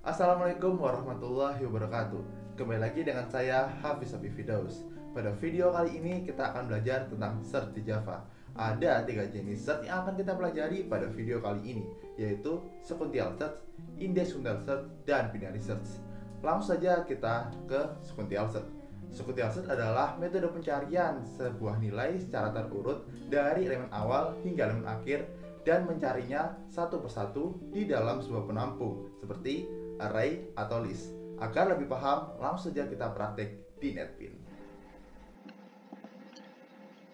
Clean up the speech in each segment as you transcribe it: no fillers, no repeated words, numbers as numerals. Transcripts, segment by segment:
Assalamualaikum warahmatullahi wabarakatuh. Kembali lagi dengan saya Hafiz Habib Firdaus. Pada video kali ini kita akan belajar tentang search di Java. Ada 3 jenis search yang akan kita pelajari pada video kali ini, yaitu sequential search, index sequential search, dan binary search. Langsung saja kita ke sequential search. Sequential search adalah metode pencarian sebuah nilai secara terurut dari elemen awal hingga elemen akhir dan mencarinya satu persatu di dalam sebuah penampung seperti array atau list. Agar lebih paham, langsung saja kita praktek di NetBeans.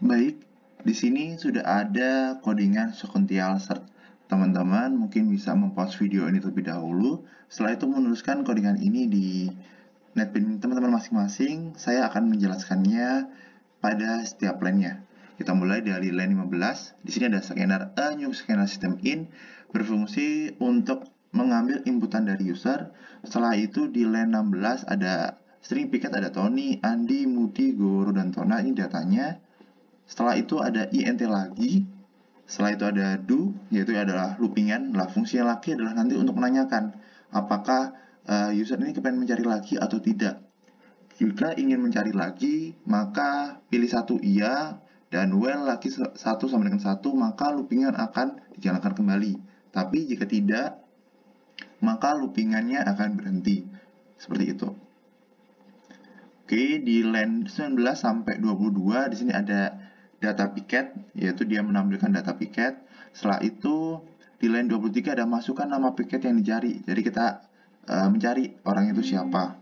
Baik, di sini sudah ada codingan sequential search. Teman-teman mungkin bisa mempause video ini terlebih dahulu. Setelah itu menuliskan codingan ini di NetBeans teman-teman masing-masing. Saya akan menjelaskannya pada setiap line-nya. Kita mulai dari line 15. Di sini ada scanner a new scanner system in berfungsi untuk mengambil inputan dari user. Setelah itu di line 16 ada string piket, ada Tony, Andi, Mudi, Guru, dan Tona. Ini datanya. Setelah itu ada int lagi. Setelah itu ada do, yaitu adalah loopingan. Nah, fungsi yang lagi adalah nanti untuk menanyakan apakah user ini kepengen mencari lagi atau tidak. Jika ingin mencari lagi, maka pilih satu iya, dan while lagi 1 sama dengan 1, maka loopingan akan dijalankan kembali. Tapi jika tidak, maka loopingannya akan berhenti. Seperti itu. Oke, di line 19 sampai 22 di sini ada data piket, yaitu dia menampilkan data piket. Setelah itu di line 23 ada masukkan nama piket yang dicari. Jadi kita mencari orang itu siapa.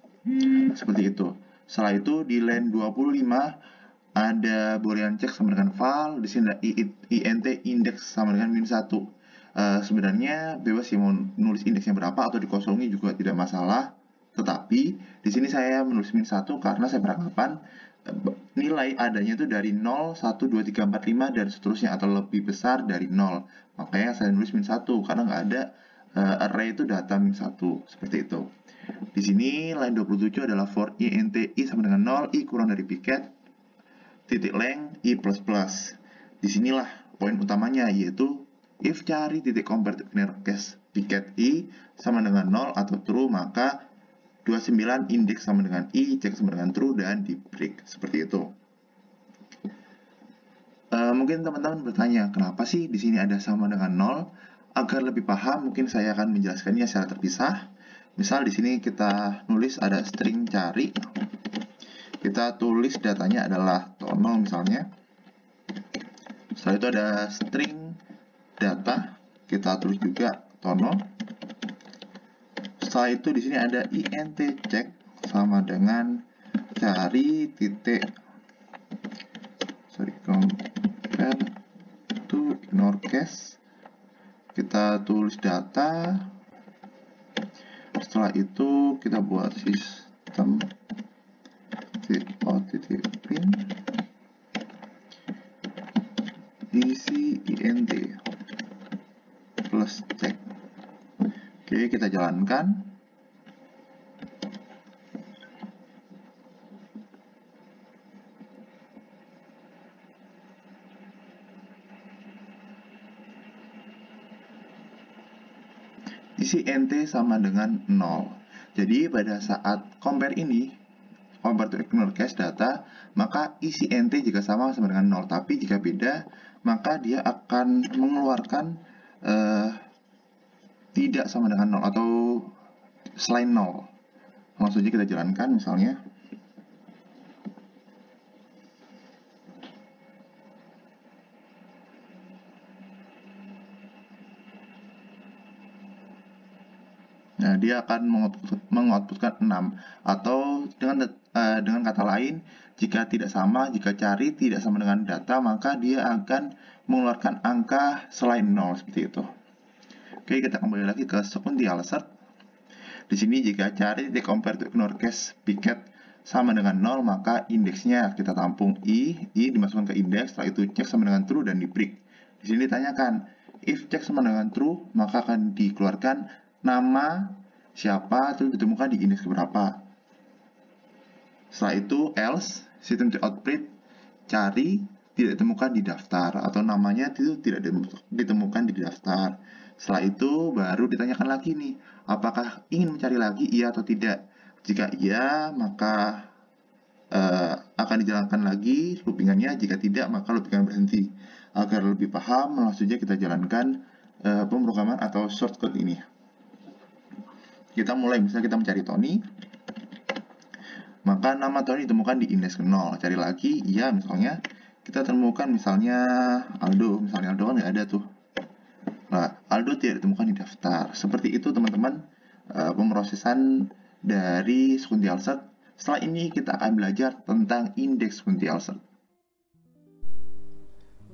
Seperti itu. Setelah itu di line 25 ada boolean check sama dengan val. Di sini ada int index sama dengan -1. Sebenarnya bebas sih mau nulis indeksnya berapa atau dikosongi juga tidak masalah. Tetapi di sini saya menulis -1 karena saya beranggapan nilai adanya itu dari 0, 1, 2, 3, 4, 5 dan seterusnya atau lebih besar dari 0. Makanya saya nulis -1 karena nggak ada array itu data -1 seperti itu. Di sini line 27 adalah for int i sama dengan 0, i kurang dari piket, titik length i plus plus. Disinilah poin utamanya, yaitu if cari titik compare case piket i sama dengan 0 atau true, maka 29 index sama dengan i, cek sama dengan true, dan di break. Seperti itu. Mungkin teman-teman bertanya, kenapa sih di sini ada sama dengan 0? Agar lebih paham, mungkin saya akan menjelaskannya secara terpisah. Misal di sini kita nulis ada string cari. Kita tulis datanya adalah Tono misalnya. Setelah itu ada string data, kita tulis juga Tono. Setelah itu di sini ada int check sama dengan cari titik compare to ignore case. Kita tulis data. Setelah itu kita buat sistem out.print isi int plus check. Oke, kita jalankan. Isi int sama dengan 0. Jadi pada saat compare ini, compare to ignore case data, maka isi int jika sama dengan 0. Tapi jika beda, maka dia akan mengeluarkan tidak sama dengan 0 atau selain 0. Langsung saja kita jalankan misalnya. Nah, dia akan mengoutputkan 6. Atau dengan kata lain, jika tidak sama, jika cari tidak sama dengan data, maka dia akan mengeluarkan angka selain 0 seperti itu. Oke, kita kembali lagi ke sequential search. Di sini jika cari titik compare to ignore case piket sama dengan 0, maka indeksnya kita tampung i dimasukkan ke indeks, setelah itu cek sama dengan true dan di break. Di sini ditanyakan, if cek sama dengan true, maka akan dikeluarkan nama siapa terus ditemukan di indeks berapa. Setelah itu else system.out.print cari tidak ditemukan di daftar atau namanya itu tidak ditemukan di daftar. Setelah itu baru ditanyakan lagi nih, apakah ingin mencari lagi iya atau tidak. Jika iya, maka akan dijalankan lagi loopingannya. Jika tidak, maka loopingan berhenti. Agar lebih paham, langsung saja kita jalankan pemrograman atau shortcut ini. Kita mulai, misalnya kita mencari Tony, maka nama Tony ditemukan di indeks 0. Cari lagi, iya misalnya, kita temukan misalnya Aldo, misalnya Aldo kan nggak ada tuh. Nah, Aldo tidak ditemukan di daftar. Seperti itu teman-teman pemrosesan dari sequential search. Setelah ini kita akan belajar tentang indeks sequential search.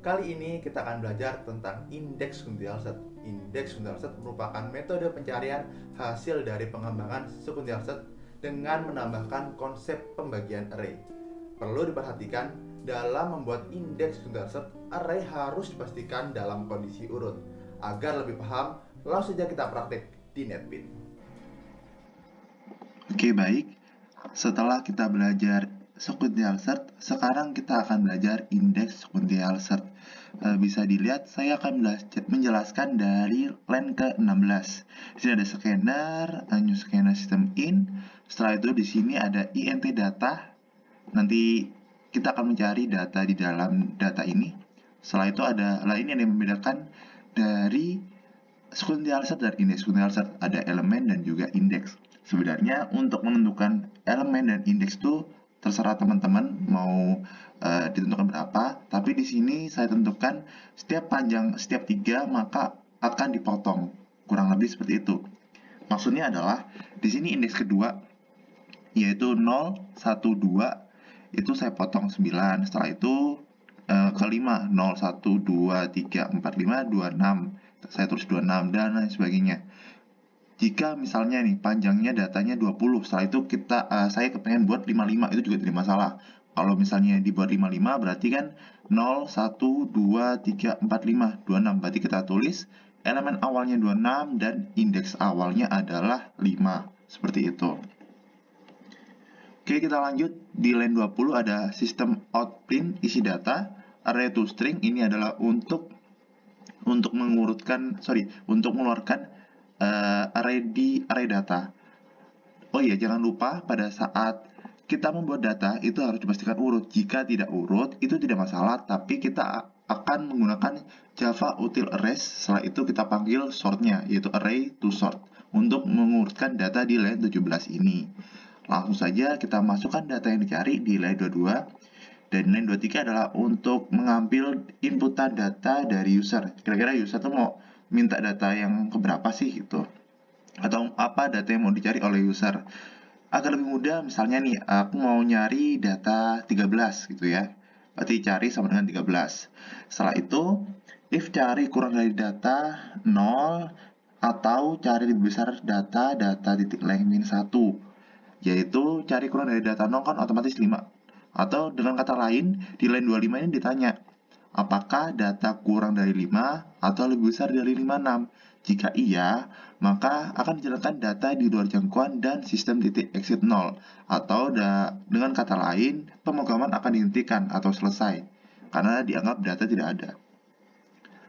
Kali ini kita akan belajar tentang indeks sequential search. Indeks sequential search merupakan metode pencarian hasil dari pengembangan sequential search dengan menambahkan konsep pembagian array. Perlu diperhatikan, dalam membuat indeks sequential search, array harus dipastikan dalam kondisi urut. Agar lebih paham, langsung saja kita praktik di NetBeans. Oke, baik. Setelah kita belajar sequential search, sekarang kita akan belajar indeks sequential search. Bisa dilihat, saya akan menjelaskan dari line ke-16. Di sini ada scanner, new scanner system in. Setelah itu di sini ada int data. Nanti kita akan mencari data di dalam data ini. Setelah itu ada lain yang membedakan dari sequential search dan indeks. Sequential search ada elemen dan juga indeks. Sebenarnya untuk menentukan elemen dan indeks itu terserah teman-teman mau ditentukan berapa, tapi di sini saya tentukan setiap panjang setiap 3 maka akan dipotong, kurang lebih seperti itu. Maksudnya adalah di sini indeks kedua yaitu 0, 1, 2 itu saya potong 9. Setelah itu kelima 0, 1, 2, 3, 4, 5, 26 saya tulis 26 dan lain sebagainya. Jika misalnya nih panjangnya datanya 20, setelah itu saya kepengen buat 55, itu juga tidak masalah. Kalau misalnya dibuat 55 berarti kan 0, 1, 2, 3, 4, 5, 26. Berarti kita tulis elemen awalnya 26 dan indeks awalnya adalah 5. Seperti itu. Oke, kita lanjut. Di line 20 ada sistem outprint isi data. Array to string ini adalah untuk mengeluarkan array data. Oh iya, jangan lupa pada saat kita membuat data itu harus dipastikan urut. Jika tidak urut, itu tidak masalah, tapi kita akan menggunakan Java util arrays. Setelah itu kita panggil sortnya, yaitu array to sort, untuk mengurutkan data di line 17 ini. Langsung saja kita masukkan data yang dicari di line 22. Dan line 23 adalah untuk mengambil inputan data dari user. Kira-kira user tuh mau minta data yang keberapa sih gitu, atau apa data yang mau dicari oleh user. Agar lebih mudah, misalnya nih aku mau nyari data 13 gitu ya, berarti cari sama dengan 13. Setelah itu if cari kurang dari data 0 atau cari lebih besar data titik length min 1, yaitu cari kurang dari data 0 kan otomatis 5. Atau dengan kata lain, di line 25 ini ditanya, apakah data kurang dari 5 atau lebih besar dari 56? Jika iya, maka akan dijalankan data di luar jangkauan dan sistem titik exit 0. Atau dengan kata lain, pemrograman akan dihentikan atau selesai, karena dianggap data tidak ada.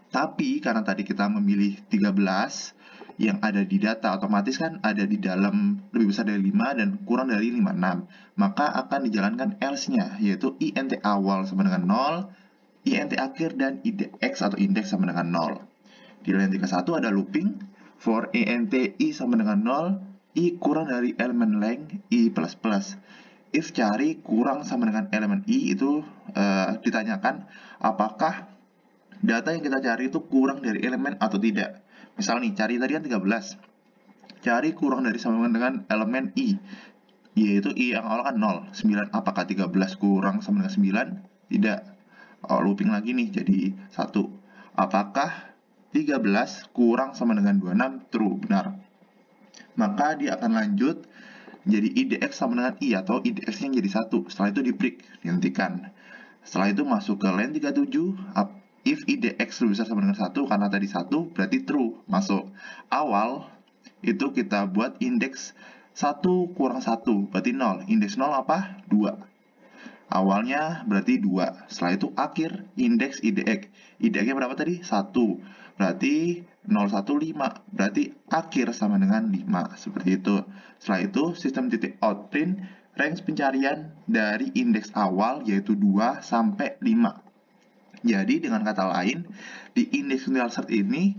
Tapi karena tadi kita memilih 13, yang ada di data otomatis kan ada di dalam lebih besar dari 5 dan kurang dari 56, maka akan dijalankan else-nya, yaitu int awal sama dengan 0, int akhir, dan idx atau indeks sama dengan 0. Di line 31 ada looping for int i sama dengan 0, i kurang dari elemen length i++. If cari kurang sama dengan elemen i itu ditanyakan apakah data yang kita cari itu kurang dari elemen atau tidak. Misal nih, cari tadi kan 13. Cari kurang dari sama dengan elemen i, yaitu i yang awal kan 0, 9. Apakah 13 kurang sama dengan 9? Tidak. Looping lagi nih, jadi 1. Apakah 13 kurang sama dengan 26? True, benar. Maka dia akan lanjut jadi idx sama dengan i, atau idx-nya jadi 1. Setelah itu di break, dihentikan. Setelah itu masuk ke line 37. If idx lebih besar sama dengan 1, karena tadi 1, berarti true, masuk. Awal, itu kita buat indeks 1 kurang 1, berarti 0. Indeks 0 apa? 2. Awalnya berarti 2. Setelah itu akhir indeks IDX. IDX-nya berapa tadi? 1. Berarti 015. Berarti akhir sama dengan 5. Seperti itu. Setelah itu sistem titik outprint range pencarian dari indeks awal yaitu 2 sampai 5. Jadi dengan kata lain, di indeks sequential search ini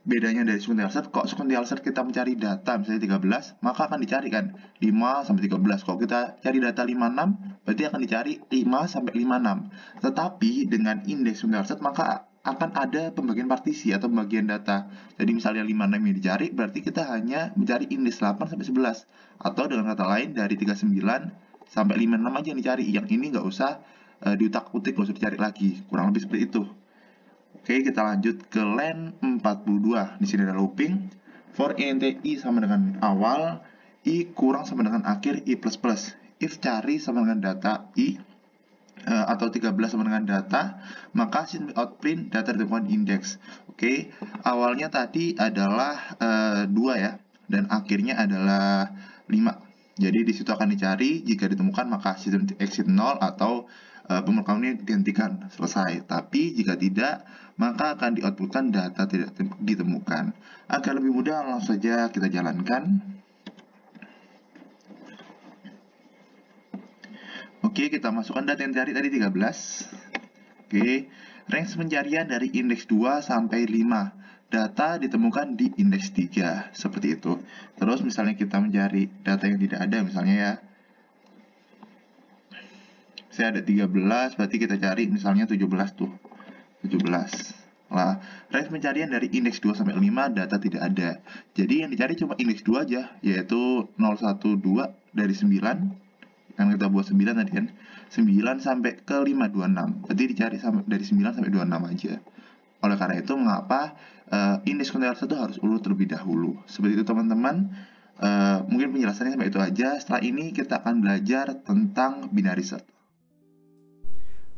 bedanya dari sequential search, kok sequential search kita mencari data misalnya 13, maka akan dicari kan 5 sampai 13. Kalau kita cari data 56, berarti akan dicari 5 sampai 56. Tetapi dengan indeks sequential search maka akan ada pembagian partisi atau pembagian data. Jadi misalnya 56 yang dicari, berarti kita hanya mencari indeks 8 sampai 11. Atau dengan kata lain dari 39 sampai 56 aja yang dicari. Yang ini nggak usah diutak-utik, nggak usah dicari lagi. Kurang lebih seperti itu. Oke, kita lanjut ke line 42. Di sini ada looping. For int i sama dengan awal, i kurang sama dengan akhir, i plus plus. If cari sama dengan data i, atau 13 sama dengan data, maka sistem outprint data ditemukan indeks. Oke, awalnya tadi adalah 2 ya, dan akhirnya adalah 5. Jadi di situ akan dicari, jika ditemukan maka sistem exit 0 atau pemrograman ini dihentikan, selesai. Tapi jika tidak, maka akan di-outputkan data tidak ditemukan. Agar lebih mudah, langsung saja kita jalankan. Oke, kita masukkan data yang dicari tadi 13. Oke, range pencarian dari indeks 2 sampai 5. Data ditemukan di indeks 3, seperti itu. Terus misalnya kita mencari data yang tidak ada, misalnya ya, saya ada 13, berarti kita cari misalnya 17 tuh. 17. Nah, range pencarian dari indeks 2 sampai 5 data tidak ada. Jadi yang dicari cuma indeks 2 aja, yaitu 012 dari 9. Yang kita buat 9 tadi kan. 9 sampai ke 526. Berarti dicari dari 9 sampai 26 aja. Oleh karena itu, mengapa indeks konteks itu harus urut terlebih dahulu. Seperti itu teman-teman. Mungkin penjelasannya sampai itu aja. Setelah ini kita akan belajar tentang binary search.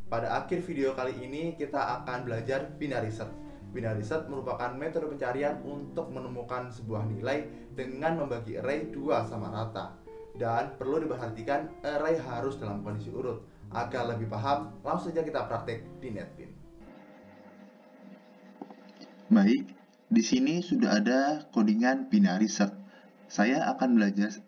Pada akhir video kali ini kita akan belajar binary search. Binary search merupakan metode pencarian untuk menemukan sebuah nilai dengan membagi array 2 sama rata. Dan perlu diperhatikan array harus dalam kondisi urut. Agar lebih paham, langsung saja kita praktek di NetBeans. Baik, di sini sudah ada codingan binary search. Saya akan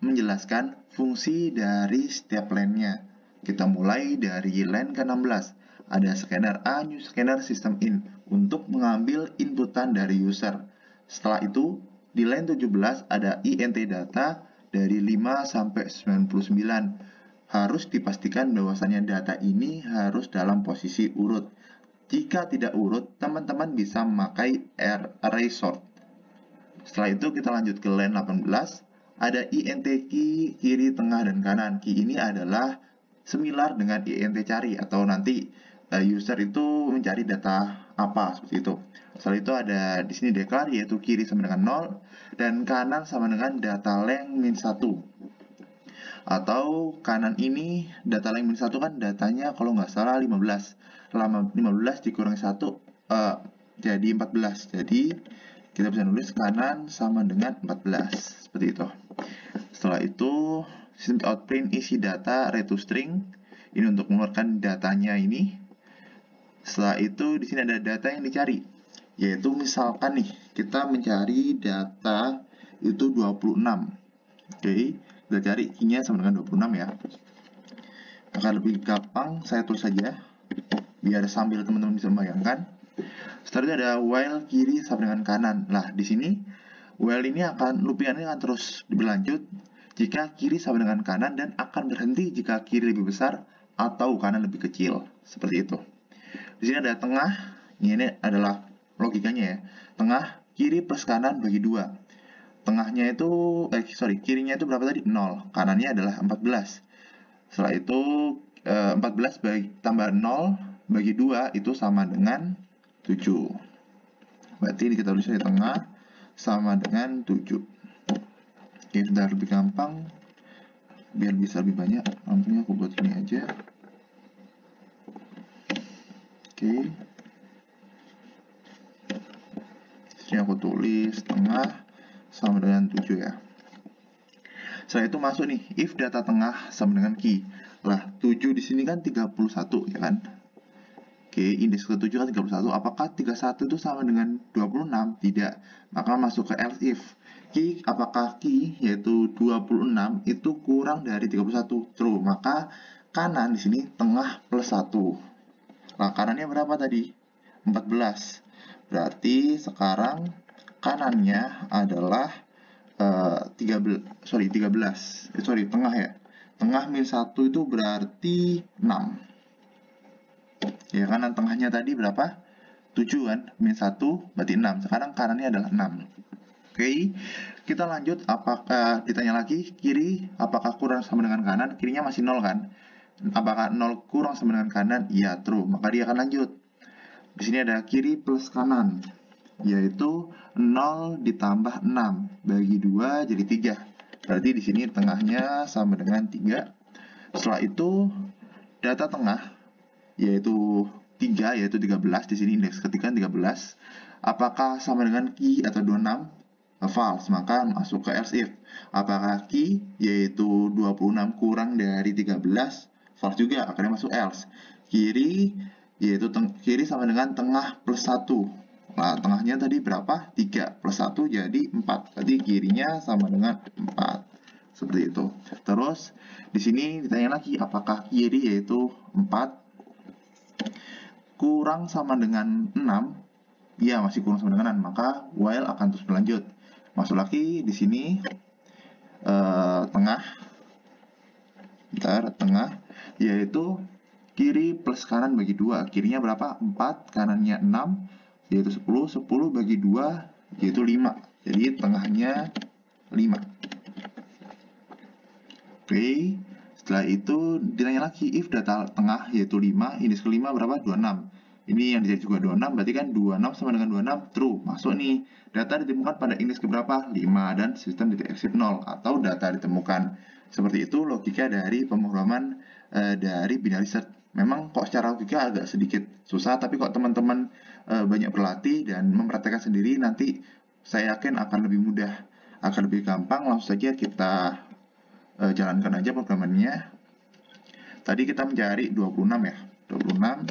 menjelaskan fungsi dari setiap line-nya. Kita mulai dari line ke-16. Ada scanner A, new scanner system in untuk mengambil inputan dari user. Setelah itu, di line 17 ada int data dari 5 sampai 99. Harus dipastikan bahwasannya data ini harus dalam posisi urut. Jika tidak urut, teman-teman bisa memakai array sort. Setelah itu kita lanjut ke line 18. Ada int key kiri, tengah, dan kanan. Key ini adalah similar dengan int cari, atau nanti user itu mencari data apa, seperti itu. Setelah itu ada di sini declare, yaitu kiri sama dengan 0 dan kanan sama dengan data length min 1. Atau kanan ini data length min 1 kan datanya kalau nggak salah 15. 15 dikurangi 1 jadi 14. Jadi kita bisa nulis kanan sama dengan 14, seperti itu. Setelah itu sistem outprint isi data array to string, ini untuk mengeluarkan datanya ini. Setelah itu di sini ada data yang dicari, yaitu misalkan nih kita mencari data itu 26. Oke, kita cari key-nya sama dengan 26 ya. Akan lebih gampang saya tulis saja biar sambil teman-teman bisa membayangkan. Setelah itu ada while kiri sama dengan kanan. Nah, di sini while ini loopingan ini akan terus berlanjut jika kiri sama dengan kanan, dan akan berhenti jika kiri lebih besar atau kanan lebih kecil. Seperti itu. Di sini ada tengah. Ini adalah logikanya ya. Tengah kiri plus kanan bagi 2. Tengahnya itu kirinya itu berapa tadi? 0. Kanannya adalah 14. Setelah itu 14 tambah 0 bagi 2 itu sama dengan 7. Berarti ini kita tulis di tengah sama dengan 7. Oke, sudah lebih gampang. Biar bisa lebih banyak, lampunya aku buat ini aja. Oke. Sini aku tulis tengah sama dengan 7 ya. Setelah itu masuk nih, if data tengah sama dengan key. Lah, 7 di sini kan 31, ya kan? Oke, indeks ke-7 kan 31. Apakah 31 itu sama dengan 26? Tidak. Maka masuk ke else if. Apakah key, yaitu 26, itu kurang dari 31? True. Maka kanan di sini tengah plus 1. Nah, kanannya berapa tadi? 14. Berarti sekarang kanannya adalah 13. Tengah ya. Tengah minus 1 itu berarti 6. Ya, kanan tengahnya tadi berapa? 7 kan? Minus 1 berarti 6. Sekarang kanannya adalah 6. Oke, kita lanjut. Apakah ditanya lagi, kiri apakah kurang sama dengan kanan? Kirinya masih 0 kan? Apakah 0 kurang sama dengan kanan? Iya, true. Maka dia akan lanjut. Di sini ada kiri plus kanan, yaitu 0 ditambah 6 bagi 2 jadi 3. Berarti di sini tengahnya sama dengan 3. Setelah itu data tengah yaitu 3, yaitu 13. Di sini indeks ketika 13. Apakah sama dengan key atau 26? False, maka masuk ke else if. Apakah key yaitu 26 kurang dari 13? False juga, akhirnya masuk else. Kiri yaitu kiri sama dengan tengah plus 1. Nah, tengahnya tadi berapa? 3 plus 1 jadi 4. Jadi kirinya sama dengan 4. Seperti itu. Terus di sini ditanya lagi, apakah kiri yaitu 4 kurang sama dengan 6? Ya, masih kurang sama dengan 6. Maka while akan terus berlanjut. Masuk lagi di sini tengah. Tengah yaitu kiri plus kanan bagi 2. Kirinya berapa? 4, kanannya 6, yaitu 10. 10 bagi 2, yaitu 5. Jadi tengahnya 5. Oke, setelah itu ditanya lagi, if data tengah yaitu 5, indeks ke-5 berapa? 26. Ini yang dicari juga 26, berarti kan 26 sama dengan 26, true. Masuk nih, data ditemukan pada indeks keberapa? 5, dan sistem deteksi 0, atau data ditemukan. Seperti itu logika dari pemrograman dari binary search. Memang kok secara logika agak sedikit susah, tapi kok teman-teman banyak berlatih dan mempraktekkan sendiri, nanti saya yakin akan lebih mudah, akan lebih gampang. Langsung saja kita jalankan aja programannya. Tadi kita mencari 26 ya, 26.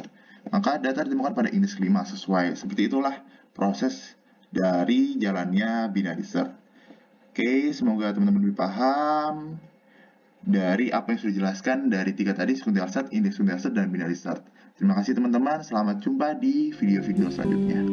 Maka data ditemukan pada indeks 5 sesuai. Seperti itulah proses dari jalannya binary search. Oke, semoga teman-teman lebih paham dari apa yang sudah dijelaskan dari 3 tadi, sequential search, indeks sequential search, dan binary search. Terima kasih teman-teman, selamat jumpa di video-video selanjutnya.